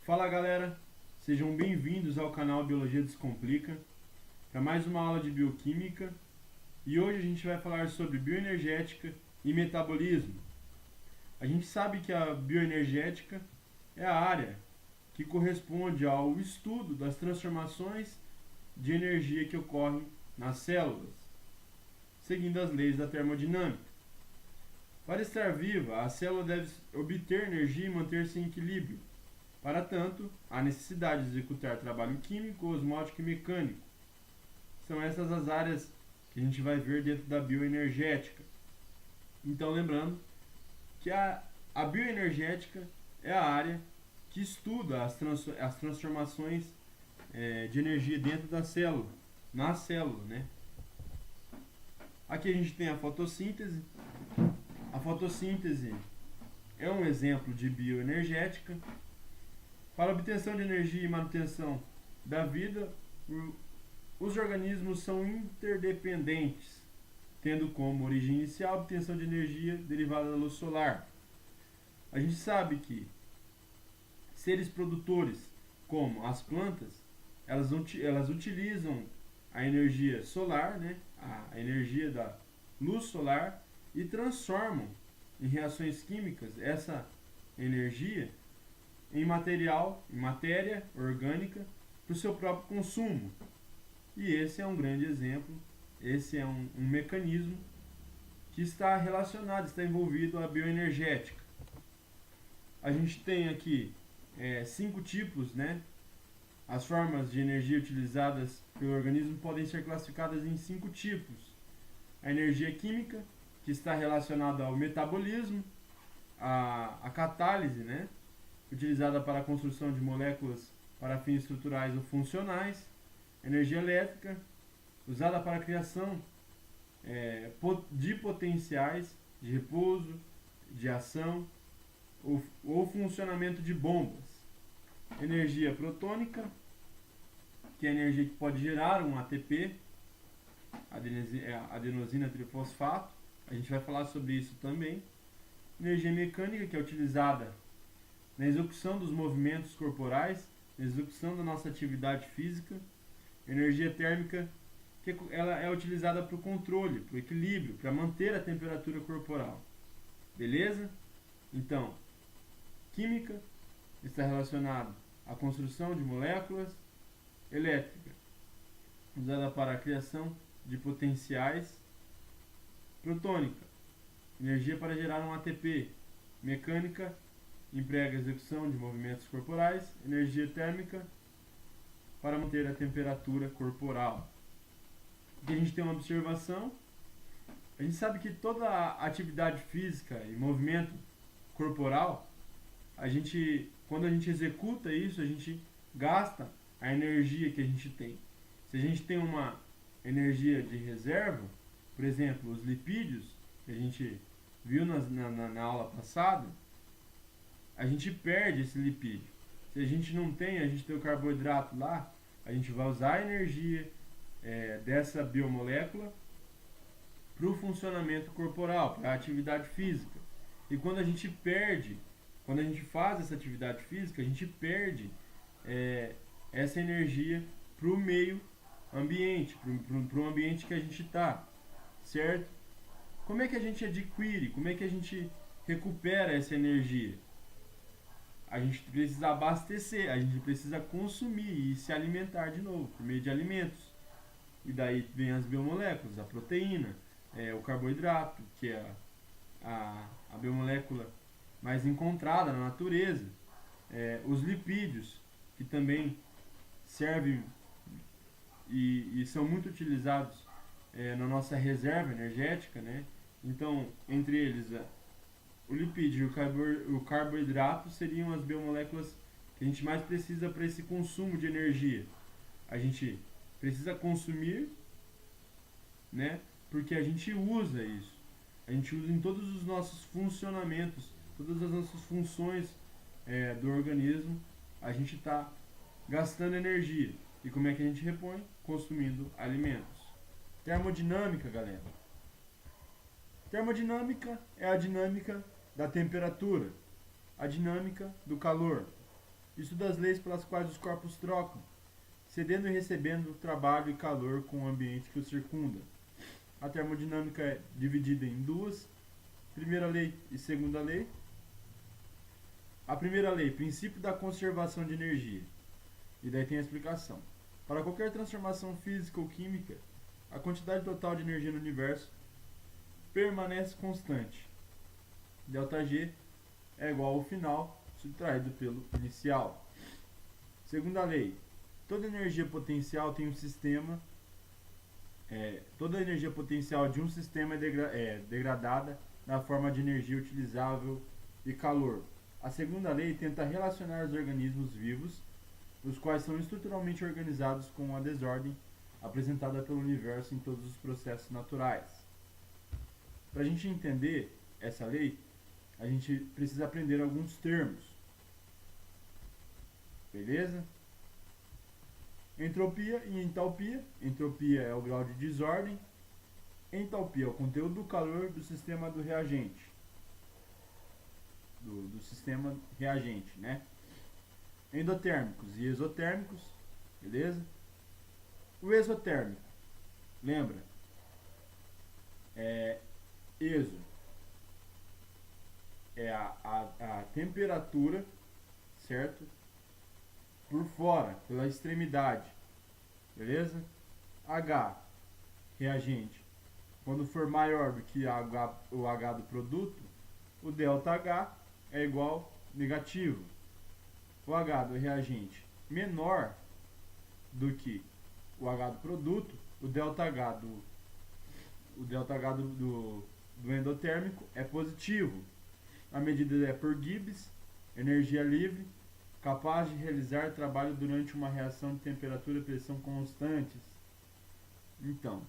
Fala galera, sejam bem-vindos ao canal Biologia Descomplica para mais uma aula de bioquímica e hoje a gente vai falar sobre bioenergética e metabolismo. A gente sabe que a bioenergética é a área que corresponde ao estudo das transformações de energia que ocorrem nas células, seguindo as leis da termodinâmica. Para estar viva, a célula deve obter energia e manter-se em equilíbrio. Para tanto, há necessidade de executar trabalho químico, osmótico e mecânico. São essas as áreas que a gente vai ver dentro da bioenergética. Então, lembrando que a bioenergética é a área que estuda as transformações de energia dentro da célula, na célula, né? Aqui a gente tem a fotossíntese. A fotossíntese é um exemplo de bioenergética. Para a obtenção de energia e manutenção da vida, os organismos são interdependentes, tendo como origem inicial a obtenção de energia derivada da luz solar. A gente sabe que seres produtores, como as plantas, elas utilizam a energia solar, né, a energia da luz solar, e transformam em reações químicas essa energia em matéria orgânica para o seu próprio consumo. E esse é um grande exemplo, esse é um mecanismo que está relacionado, está envolvido à bioenergética. A gente tem aqui 5 tipos, né? As formas de energia utilizadas pelo organismo podem ser classificadas em 5 tipos. A energia química, que está relacionada ao metabolismo, a catálise, né? Utilizada para a construção de moléculas para fins estruturais ou funcionais. Energia elétrica, usada para a criação de potenciais de repouso, de ação ou funcionamento de bombas. Energia protônica, que é a energia que pode gerar um ATP, adenosina trifosfato. A gente vai falar sobre isso também. Energia mecânica, que é utilizada na execução dos movimentos corporais, na execução da nossa atividade física. Energia térmica, que ela é utilizada para o controle, para o equilíbrio, para manter a temperatura corporal. Beleza? Então, química está relacionada à construção de moléculas. Elétrica, usada para a criação de potenciais. Protônica, energia para gerar um ATP. Mecânica, emprega a execução de movimentos corporais. Energia térmica, para manter a temperatura corporal. Aqui a gente tem uma observação. A gente sabe que toda a atividade física e movimento corporal, quando a gente executa isso, a gente gasta a energia que a gente tem. Se a gente tem uma energia de reserva, por exemplo, os lipídios, que a gente viu na aula passada, a gente perde esse lipídio. Se a gente não tem, a gente tem o carboidrato lá, a gente vai usar a energia dessa biomolécula para o funcionamento corporal, para a atividade física. E quando a gente faz essa atividade física, a gente perde essa energia para o meio ambiente, para o ambiente que a gente está, certo? Como é que a gente adquire, como é que a gente recupera essa energia? A gente precisa abastecer, a gente precisa consumir e se alimentar de novo, por meio de alimentos. E daí vem as biomoléculas, a proteína, o carboidrato, que é a biomolécula mais encontrada na natureza, os lipídios, que também servem e são muito utilizados na nossa reserva energética, né? Então, entre eles, o lipídio e o carboidrato seriam as biomoléculas que a gente mais precisa para esse consumo de energia. A gente precisa consumir, né? Porque a gente usa isso. A gente usa em todos os nossos funcionamentos, todas as nossas funções do organismo, a gente está gastando energia. E como é que a gente repõe? Consumindo alimentos. Termodinâmica, galera. Termodinâmica é a dinâmica da temperatura, a dinâmica do calor. Estuda as leis pelas quais os corpos trocam, cedendo e recebendo trabalho e calor com o ambiente que os circunda. A termodinâmica é dividida em duas, primeira lei e segunda lei. A primeira lei, princípio da conservação de energia. E daí tem a explicação. Para qualquer transformação física ou química, a quantidade total de energia no universo permanece constante. ΔG é igual ao final subtraído pelo inicial. Segunda lei, toda energia potencial tem um sistema. Toda a energia potencial de um sistema é degradada na forma de energia utilizável e calor. A segunda lei tenta relacionar os organismos vivos, os quais são estruturalmente organizados com a desordem apresentada pelo universo em todos os processos naturais. Para a gente entender essa lei, a gente precisa aprender alguns termos. Beleza? Entropia e entalpia. Entropia é o grau de desordem. Entalpia é o conteúdo do calor do sistema do reagente. Do sistema reagente, né? Endotérmicos e exotérmicos. Beleza? O exotérmico, lembra? Exo é a temperatura, certo? Por fora, pela extremidade, beleza? H, reagente, quando for maior do que o H do produto, o ΔH é igual negativo. O H do reagente menor do que o H do produto, o ΔH do endotérmico é positivo. A medida é por Gibbs, energia livre, capaz de realizar trabalho durante uma reação de temperatura e pressão constantes. Então,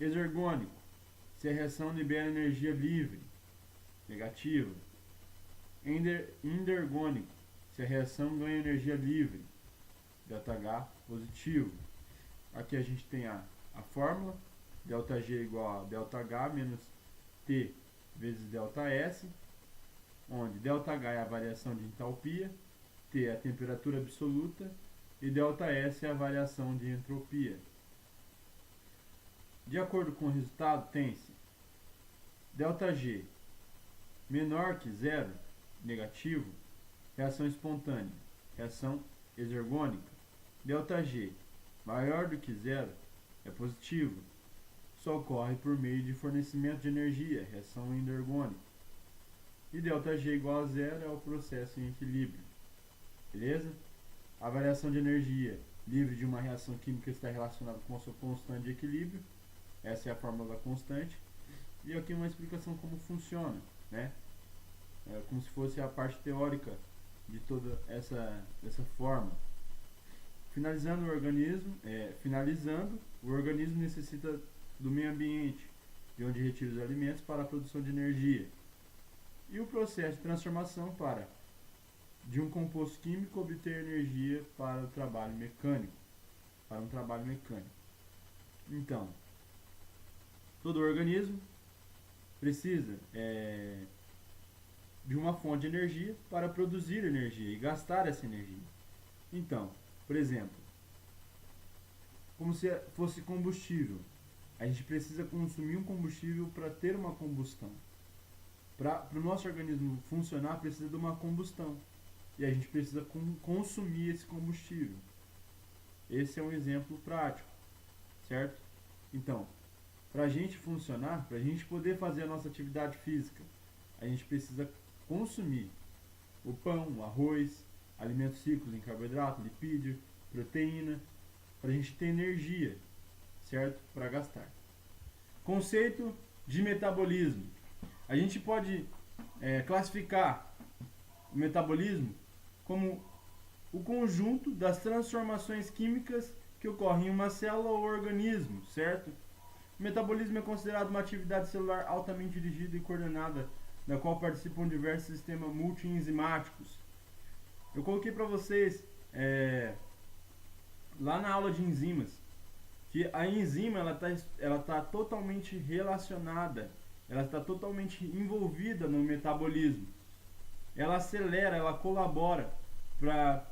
exergônico, se a reação libera energia livre, negativa. Endergônico, se a reação ganha energia livre, ΔH positivo. Aqui a gente tem a fórmula, ΔG igual a ΔH menos T vezes ΔS, onde ΔH é a variação de entalpia, T é a temperatura absoluta e ΔS é a variação de entropia. De acordo com o resultado, tem-se ΔG menor que zero, negativo, reação espontânea, reação exergônica. ΔG maior do que zero, é positivo, só ocorre por meio de fornecimento de energia, reação endergônica. E ΔG igual a zero é o processo em equilíbrio. Beleza? A variação de energia livre de uma reação química está relacionada com a sua constante de equilíbrio. Essa é a fórmula da constante. E aqui uma explicação como funciona, né? É como se fosse a parte teórica de toda essa forma. Finalizando, o organismo necessita do meio ambiente, de onde retira os alimentos para a produção de energia. E o processo de transformação de um composto químico obter energia para um trabalho mecânico. Então, todo organismo precisa de uma fonte de energia para produzir energia e gastar essa energia. Então, por exemplo, como se fosse combustível, a gente precisa consumir um combustível para ter uma combustão. Para o nosso organismo funcionar, precisa de uma combustão. E a gente precisa consumir esse combustível. Esse é um exemplo prático, certo? Então, para a gente funcionar, para a gente poder fazer a nossa atividade física, a gente precisa consumir o pão, o arroz, alimentos ricos em carboidrato, lipídio, proteína, para a gente ter energia, certo? Para gastar. Conceito de metabolismo. A gente pode classificar o metabolismo como o conjunto das transformações químicas que ocorrem em uma célula ou organismo, certo? O metabolismo é considerado uma atividade celular altamente dirigida e coordenada, da qual participam diversos sistemas multienzimáticos. Eu coloquei para vocês lá na aula de enzimas que a enzima ela tá totalmente relacionada, ela está totalmente envolvida no metabolismo. Ela acelera, ela colabora para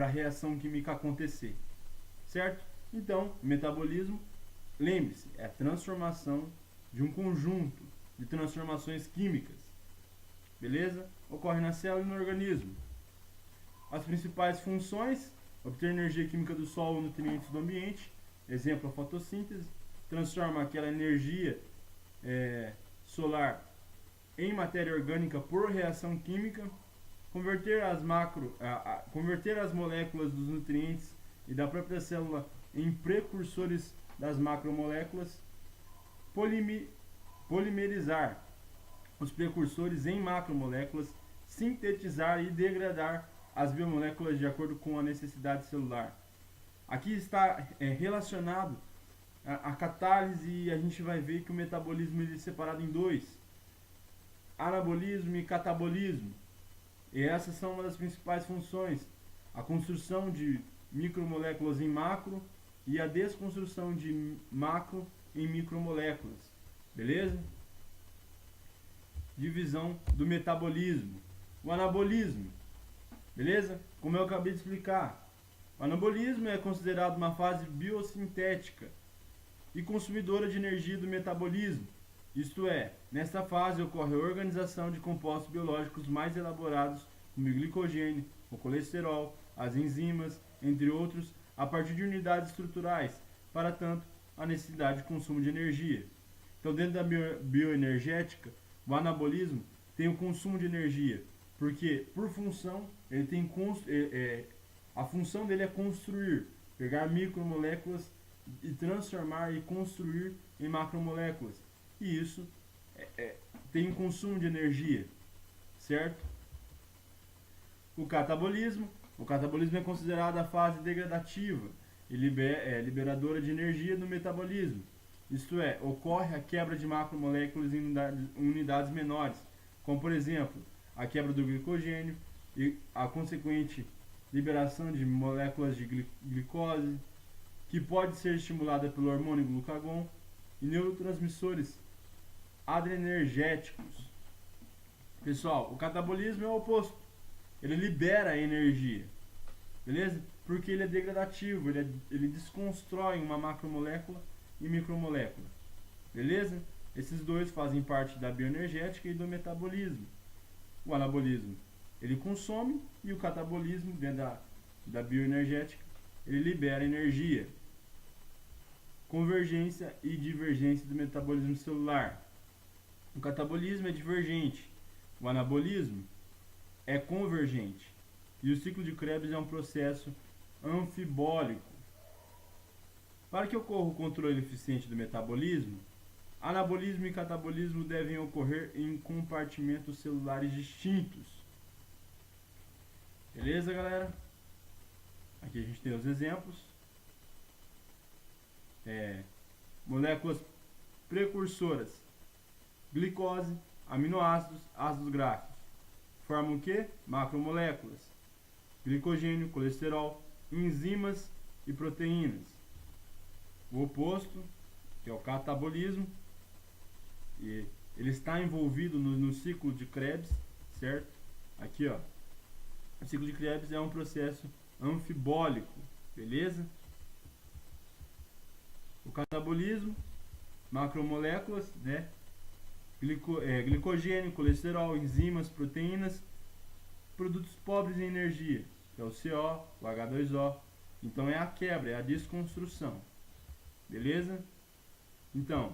a reação química acontecer, certo? Então, o metabolismo, lembre-se, é a transformação de um conjunto de transformações químicas, beleza? Ocorre na célula e no organismo. As principais funções: obter energia química do solo ou nutrientes do ambiente, exemplo a fotossíntese, transforma aquela energia solar em matéria orgânica por reação química, converter as moléculas dos nutrientes e da própria célula em precursores das macromoléculas, polimerizar os precursores em macromoléculas, sintetizar e degradar as biomoléculas de acordo com a necessidade celular. Aqui está relacionado a catálise, e a gente vai ver que o metabolismo ele é separado em dois: anabolismo e catabolismo. E essas são uma das principais funções: a construção de micromoléculas em macro e a desconstrução de macro em micromoléculas. Beleza? Divisão do metabolismo. O anabolismo. Beleza? Como eu acabei de explicar, o anabolismo é considerado uma fase biosintética e consumidora de energia do metabolismo. Isto é, nesta fase ocorre a organização de compostos biológicos mais elaborados, como o glicogênio, o colesterol, as enzimas, entre outros, a partir de unidades estruturais, para tanto, a necessidade de consumo de energia. Então, dentro da bioenergética, o anabolismo tem o consumo de energia, porque, por função, ele tem a função dele é construir, pegar micromoléculas e transformar e construir em macromoléculas. E isso tem um consumo de energia, certo? O catabolismo é considerado a fase degradativa e liberadora de energia do metabolismo. Isto é, ocorre a quebra de macromoléculas em unidades menores, como por exemplo, a quebra do glicogênio e a consequente liberação de moléculas de glicose, que pode ser estimulada pelo hormônio glucagon, e neurotransmissores adrenergéticos. Pessoal, o catabolismo é o oposto. Ele libera energia, beleza? Porque ele é degradativo, ele desconstrói uma macromolécula e micromolécula, beleza? Esses dois fazem parte da bioenergética e do metabolismo. O anabolismo, ele consome, e o catabolismo, dentro da bioenergética, ele libera energia. Convergência e divergência do metabolismo celular. O catabolismo é divergente, o anabolismo é convergente, e o ciclo de Krebs é um processo anfibólico. Para que ocorra o controle eficiente do metabolismo, anabolismo e catabolismo devem ocorrer em compartimentos celulares distintos. Beleza, galera? Aqui a gente tem os exemplos. Moléculas precursoras: glicose, aminoácidos, ácidos graxos. Formam o que? Macromoléculas: glicogênio, colesterol, enzimas e proteínas. O oposto, que é o catabolismo, e ele está envolvido no ciclo de Krebs, certo? Aqui, ó, o ciclo de Krebs é um processo anfibólico, beleza? O catabolismo, macromoléculas, né? Glicogênio, colesterol, enzimas, proteínas, produtos pobres em energia, que é o CO, o H2O. Então é a quebra, é a desconstrução, beleza? Então,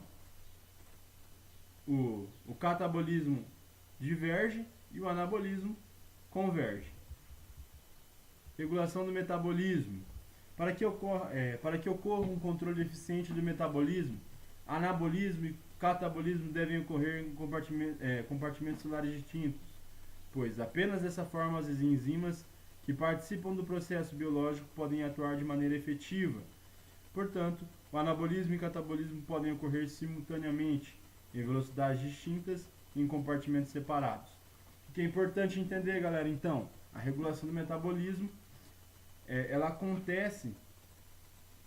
o catabolismo diverge e o anabolismo converge. Regulação do metabolismo. Para que ocorra um controle eficiente do metabolismo, anabolismo e catabolismo devem ocorrer em compartimentos celulares distintos, pois apenas dessa forma as enzimas que participam do processo biológico podem atuar de maneira efetiva. Portanto, o anabolismo e catabolismo podem ocorrer simultaneamente, em velocidades distintas e em compartimentos separados. O que é importante entender, galera, então, a regulação do metabolismo ela acontece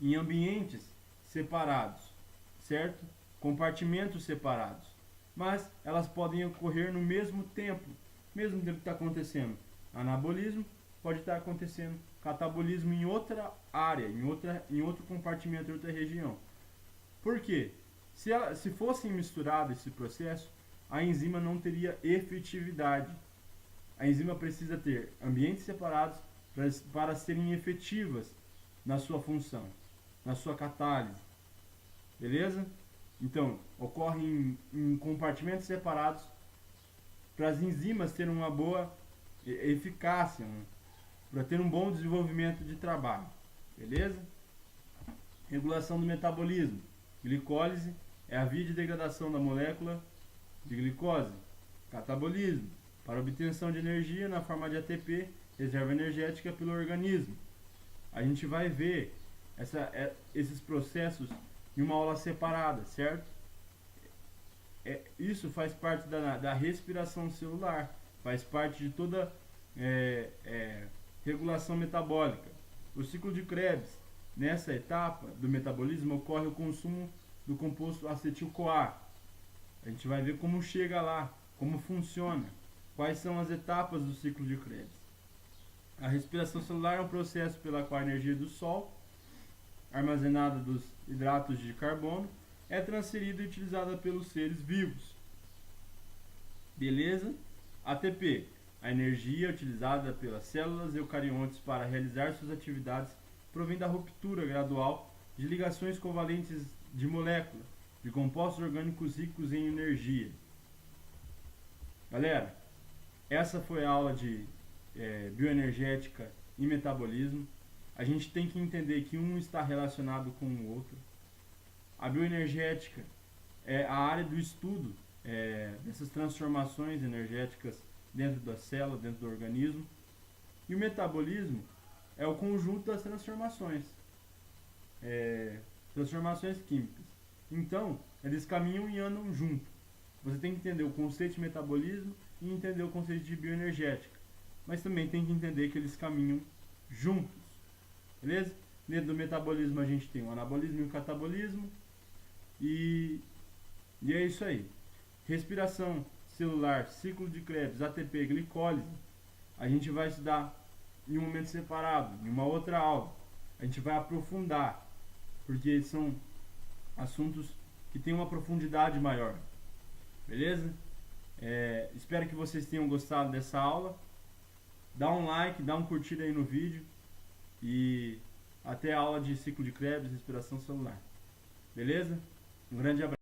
em ambientes separados, certo? Compartimentos separados, mas elas podem ocorrer no mesmo tempo que está acontecendo anabolismo pode estar acontecendo catabolismo em outra área, em outro compartimento, em outra região. Por quê? Se fossem misturados esse processo, a enzima não teria efetividade. A enzima precisa ter ambientes separados para serem efetivas na sua função, na sua catálise. Beleza? Então, ocorre em compartimentos separados para as enzimas terem uma boa eficácia, para ter um bom desenvolvimento de trabalho. Beleza? Regulação do metabolismo. Glicólise é a via de degradação da molécula de glicose. Catabolismo, para obtenção de energia na forma de ATP, reserva energética pelo organismo. A gente vai ver esses processos em uma aula separada, certo? Isso faz parte da respiração celular, faz parte de toda regulação metabólica. O ciclo de Krebs, nessa etapa do metabolismo, ocorre o consumo do composto acetil-CoA. A gente vai ver como chega lá, como funciona, quais são as etapas do ciclo de Krebs. A respiração celular é um processo pela qual a energia do Sol, armazenada dos hidratos de carbono, é transferida e utilizada pelos seres vivos. Beleza? ATP, a energia utilizada pelas células eucariontes para realizar suas atividades, provém da ruptura gradual de ligações covalentes de moléculas, de compostos orgânicos ricos em energia. Galera, essa foi a aula de bioenergética e metabolismo. A gente tem que entender que um está relacionado com o outro. A bioenergética é a área do estudo dessas transformações energéticas dentro da célula, dentro do organismo. E o metabolismo é o conjunto das transformações, transformações químicas. Então, eles caminham e andam junto. Você tem que entender o conceito de metabolismo e entender o conceito de bioenergética. Mas também tem que entender que eles caminham juntos. Beleza? Dentro do metabolismo a gente tem o anabolismo e o catabolismo. E é isso aí. Respiração celular, ciclo de Krebs, ATP, glicólise. A gente vai estudar em um momento separado, em uma outra aula. A gente vai aprofundar, porque são assuntos que têm uma profundidade maior. Beleza? Espero que vocês tenham gostado dessa aula. Dá um like, dá um curtida aí no vídeo. E até a aula de ciclo de Krebs, respiração celular. Beleza? Um grande abraço.